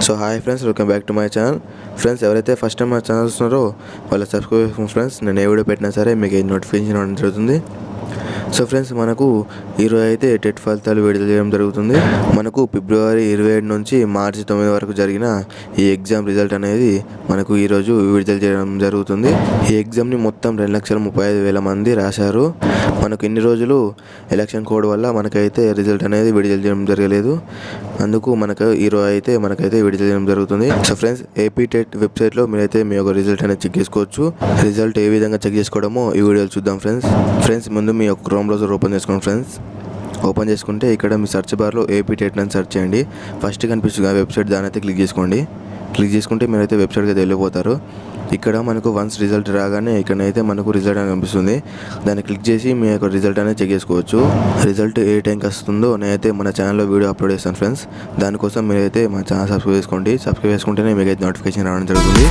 So hi friends, welcome back to my channel. Friends, ఎవరైతే first time మా channel చూస్తున్నారో వాళ్ళ సబ్స్క్రైబ్ చేసుకోండి ఫ్రెండ్స్. నేను ఏ వీడియో పెట్టినా సరే మీకు ఏ నోటిఫికేషన్ రావడం జరుగుతుంది. సో ఫ్రెండ్స్, మనకు ఈరోజు అయితే టెట్ ఫలితాలు విడుదల చేయడం జరుగుతుంది. మనకు ఫిబ్రవరి 27 నుంచి మార్చి 9 వరకు జరిగిన ఈ ఎగ్జామ్ రిజల్ట్ అనేది మనకు ఈరోజు విడుదల చేయడం జరుగుతుంది. ఈ ఎగ్జామ్ని మొత్తం 2,35,000 మంది రాశారు. మనకు ఇన్ని రోజులు ఎలక్షన్ కోడ్ వల్ల మనకైతే రిజల్ట్ అనేది విడుదల చేయడం జరగలేదు. అందుకు మనకైతే విడుదల చేయడం జరుగుతుంది. సో ఫ్రెండ్స్, ఏపీ టెట్ వెబ్సైట్లో మీరైతే మీ యొక్క రిజల్ట్ అనేది చెక్ చేసుకోవచ్చు. రిజల్ట్ ఏ విధంగా చెక్ చేసుకోవడమో ఈ వీడియోలో చూద్దాం ఫ్రెండ్స్. ముందు మీ యొక్క క్రోమ్ బ్రౌజర్ ఓపెన్ చేసుకోండి ఫ్రెండ్స్. ఓపెన్ చేసుకుంటే ఇక్కడ మీ సెర్చ్ బార్లో ఏపీ టెట్ అని సెర్చ్ చేయండి. ఫస్ట్ కనిపిస్తుంది ఆ వెబ్సైట్, దాని అయితే క్లిక్ చేసుకోండి. క్లిక్ చేసుకుంటే మీరైతే వెబ్సైట్కి అయితే వెళ్ళిపోతారు. ఇక్కడ మనకు వన్స్ రిజల్ట్ రాగానే ఇక్కడైతే మనకు రిజల్ట్ అని కనిపిస్తుంది. దాన్ని క్లిక్ చేసి మీ యొక్క రిజల్ట్ అనేది చెక్ చేసుకోవచ్చు. రిజల్ట్ ఏ టైంకి వస్తుందో నేనైతే మన ఛానల్లో వీడియో అప్లోడ్ చేస్తాను ఫ్రెండ్స్. దానికోసం మీరైతే మా ఛానల్ సబ్స్క్రైబ్ చేసుకుంటేనే మీకైతే నోటిఫికేషన్ రావడం జరుగుతుంది.